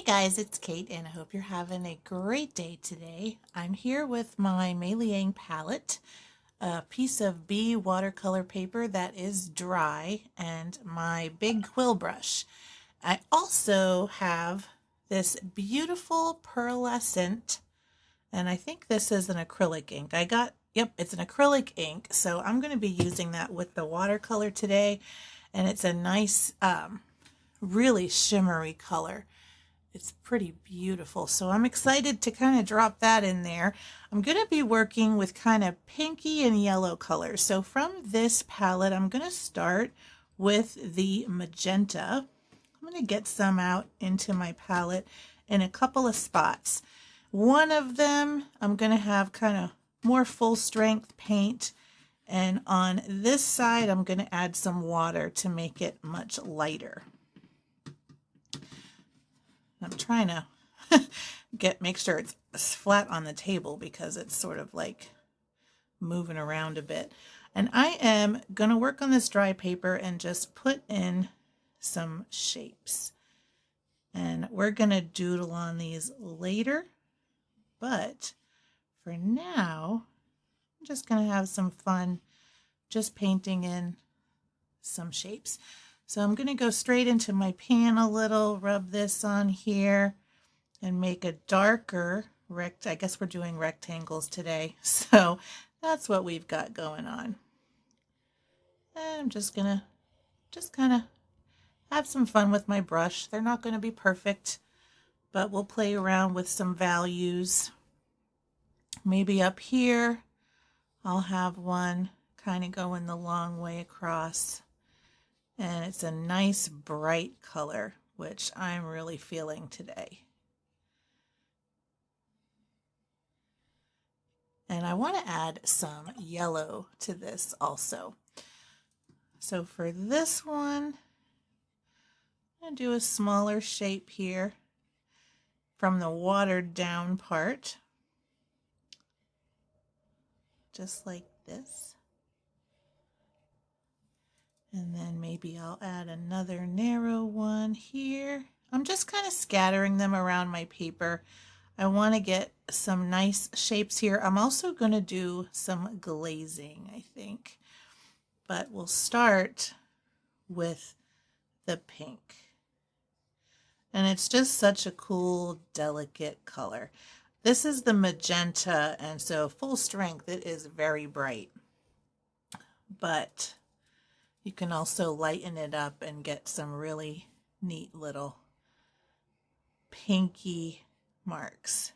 Guys, it's Kate and I hope you're having a great day today. I'm here with my Mei Liang palette, a piece of B watercolor paper that is dry, and my big quill brush. I also have this beautiful pearlescent, and I think this is an acrylic ink. Yep, it's an acrylic ink, so I'm going to be using that with the watercolor today, and it's a nice, really shimmery color. It's pretty beautiful. So I'm excited to kind of drop that in there. I'm going to be working with kind of pinky and yellow colors. So from this palette, I'm going to start with the magenta. I'm going to get some out into my palette in a couple of spots. One of them, I'm going to have kind of more full strength paint. And on this side, I'm going to add some water to make it much lighter. I'm trying to make sure it's flat on the table because it's sort of like moving around a bit. And I am going to work on this dry paper and just put in some shapes. And we're going to doodle on these later. But for now, I'm just going to have some fun just painting in some shapes. So I'm going to go straight into my pan a little, rub this on here, and make a darker I guess we're doing rectangles today. So that's what we've got going on. And I'm just going to kind of have some fun with my brush. They're not going to be perfect, but we'll play around with some values. Maybe up here, I'll have one kind of going the long way across. And it's a nice bright color, which I'm really feeling today. And I want to add some yellow to this also. So for this one, I'm going to do a smaller shape here from the watered down part. Just like this. And then maybe I'll add another narrow one here. I'm just kind of scattering them around my paper. I want to get some nice shapes here. I'm also going to do some glazing, I think. But we'll start with the pink. And it's just such a cool, delicate color. This is the magenta, and so full strength, it is very bright. But you can also lighten it up and get some really neat little pinky marks.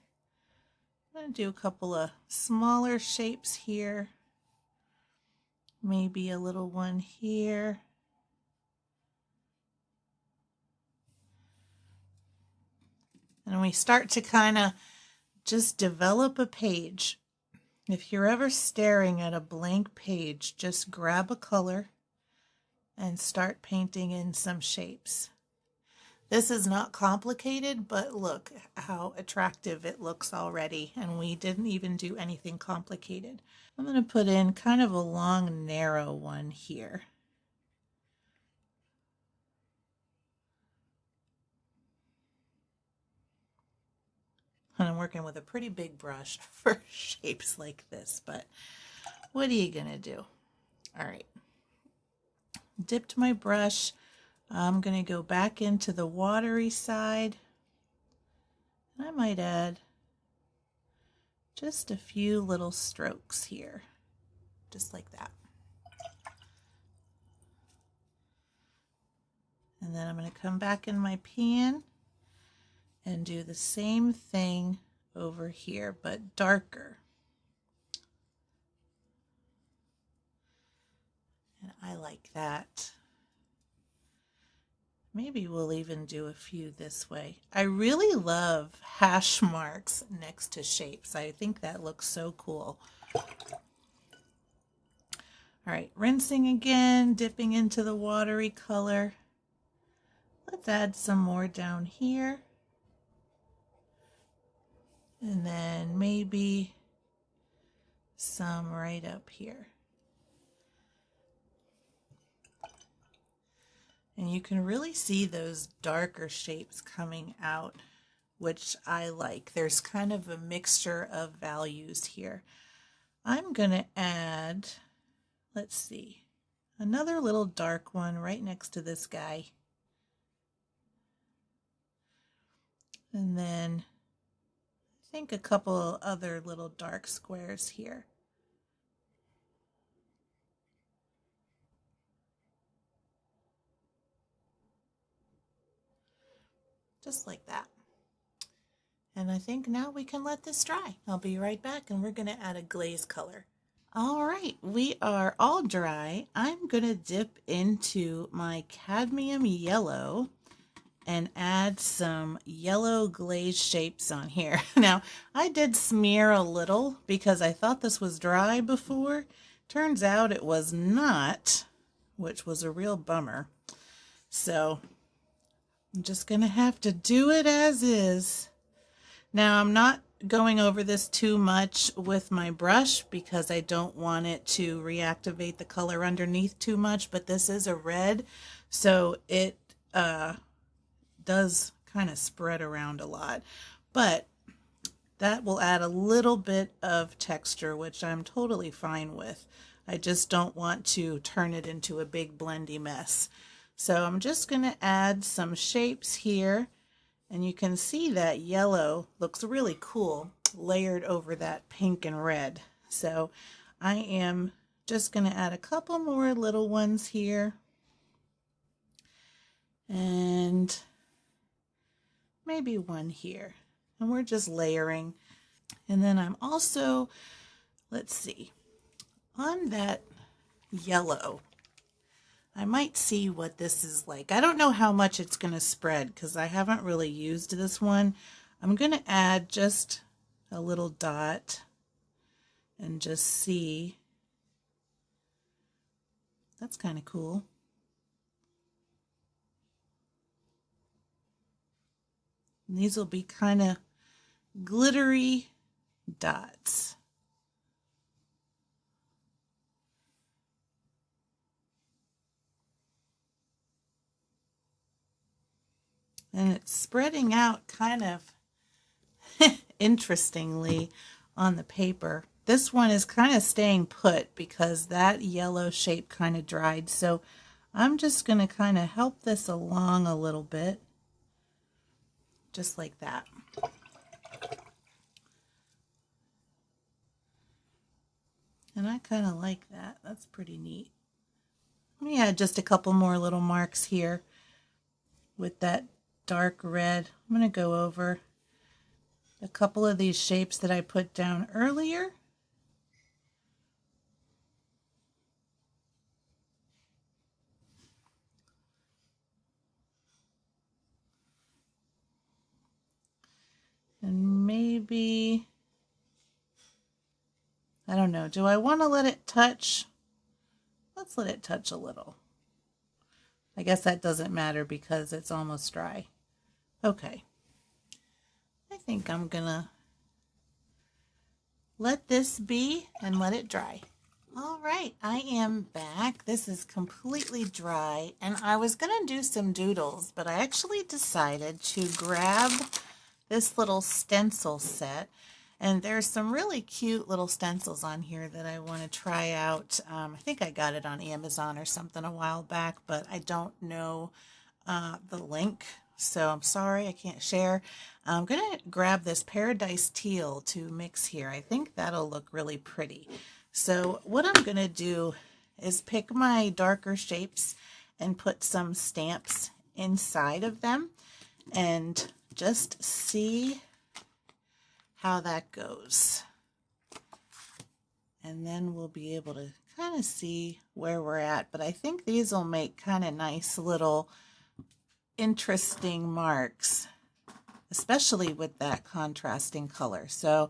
I'm going to do a couple of smaller shapes here. Maybe a little one here. And we start to kind of just develop a page. If you're ever staring at a blank page, just grab a color and start painting in some shapes. This is not complicated, but look how attractive it looks already, and we didn't even do anything complicated. I'm going to put in kind of a long, narrow one here. And I'm working with a pretty big brush for shapes like this, but what are you going to do? All right. Dipped my brush. I'm going to go back into the watery side. I might add just a few little strokes here, just like that. And then I'm going to come back in my pan and do the same thing over here, but darker. And I like that. Maybe we'll even do a few this way. I really love hash marks next to shapes. I think that looks so cool. All right, rinsing again, dipping into the watery color. Let's add some more down here. And then maybe some right up here. And you can really see those darker shapes coming out which I like. There's kind of a mixture of values here. I'm going to add, let's see, another little dark one right next to this guy. And then I think a couple other little dark squares here. Just like that. And I think now we can let this dry. I'll be right back and we're going to add a glaze color. All right, we are all dry. I'm going to dip into my cadmium yellow and add some yellow glaze shapes on here. Now, I did smear a little because I thought this was dry before. Turns out it was not, which was a real bummer. So I'm just going to have to do it as is. Now, I'm not going over this too much with my brush because I don't want it to reactivate the color underneath too much, but this is a red, so it does kind of spread around a lot. But that will add a little bit of texture, which I'm totally fine with. I just don't want to turn it into a big blendy mess. So I'm just going to add some shapes here, and you can see that yellow looks really cool layered over that pink and red. So I am just going to add a couple more little ones here, and maybe one here, and we're just layering. And then I'm also, let's see, on that yellow, I might see what this is like. I don't know how much it's going to spread because I haven't really used this one. I'm going to add just a little dot and just see. That's kind of cool. And these will be kind of glittery dots. And it's spreading out kind of interestingly on the paper. This one is kind of staying put because that yellow shape kind of dried. So I'm just going to kind of help this along a little bit, just like that. And I kind of like that. That's pretty neat. Let me add just a couple more little marks here with that dark red. I'm going to go over a couple of these shapes that I put down earlier. And maybe, I don't know, do I want to let it touch? Let's let it touch a little. I guess that doesn't matter because it's almost dry. Okay. I think I'm gonna let this be and let it dry. All right, I am back. This is completely dry, and I was gonna do some doodles, but I actually decided to grab this little stencil set, and there's some really cute little stencils on here that I want to try out. I think I got it on Amazon or something a while back, but I don't know the link, so I'm sorry I can't share. I'm gonna grab this Paradise Teal to mix here. I think that'll look really pretty. So what I'm gonna do is pick my darker shapes and put some stamps inside of them and just see how that goes. And then we'll be able to kind of see where we're at. But I think these will make kind of nice little interesting marks, especially with that contrasting color. So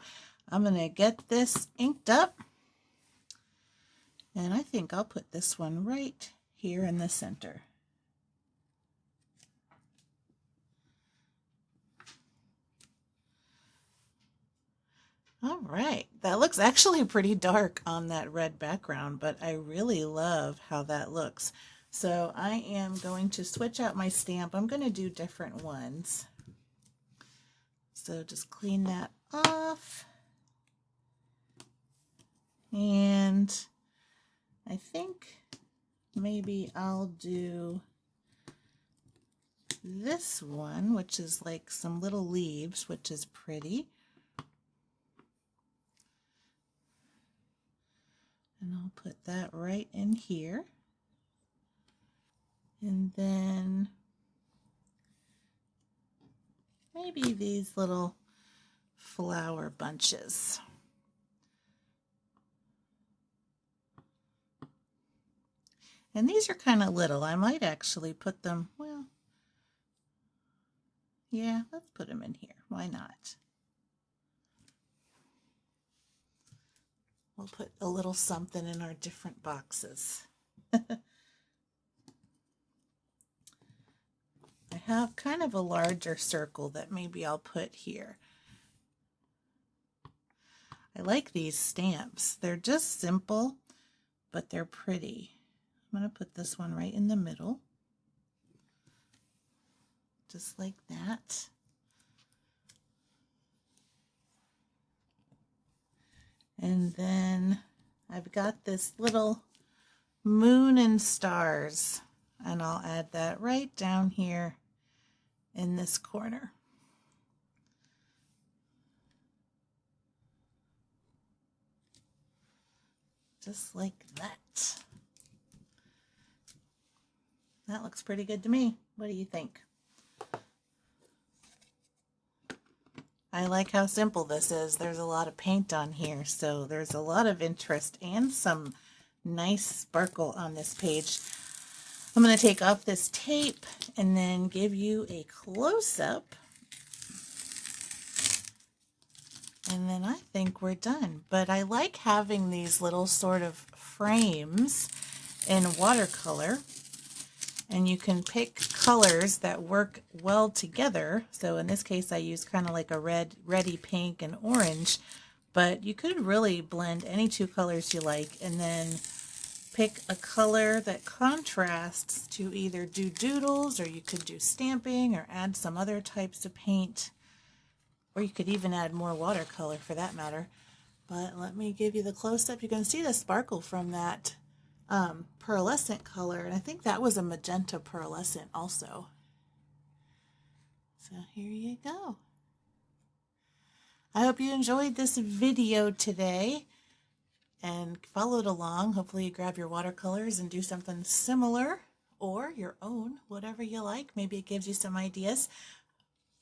I'm going to get this inked up, and I think I'll put this one right here in the center. All right, that looks actually pretty dark on that red background, but I really love how that looks. So I am going to switch out my stamp. I'm going to do different ones. So just clean that off. And I think maybe I'll do this one, which is like some little leaves, which is pretty. And I'll put that right in here. And then maybe these little flower bunches. And these are kind of little. I might actually put them, well, yeah, let's put them in here. Why not? We'll put a little something in our different boxes. I have kind of a larger circle that maybe I'll put here. I like these stamps. They're just simple, but they're pretty. I'm going to put this one right in the middle. Just like that. And then I've got this little moon and stars, and I'll add that right down here in this corner. Just like that. That looks pretty good to me. What do you think? I like how simple this is. There's a lot of paint on here, so there's a lot of interest and some nice sparkle on this page. I'm going to take off this tape and then give you a close-up. And then I think we're done. But I like having these little sort of frames in watercolor. And you can pick colors that work well together. So in this case, I use kind of like a reddy pink and orange, but you could really blend any two colors you like and then pick a color that contrasts to either do doodles, or you could do stamping or add some other types of paint, or you could even add more watercolor for that matter. But let me give you the close-up. You can see the sparkle from that pearlescent color, and I think that was a magenta pearlescent also. So here you go. I hope you enjoyed this video today and followed along. Hopefully you grab your watercolors and do something similar or your own, whatever you like. Maybe it gives you some ideas.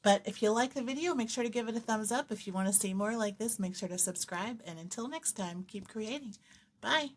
But if you like the video, make sure to give it a thumbs up. If you want to see more like this, make sure to subscribe. And until next time, keep creating. Bye.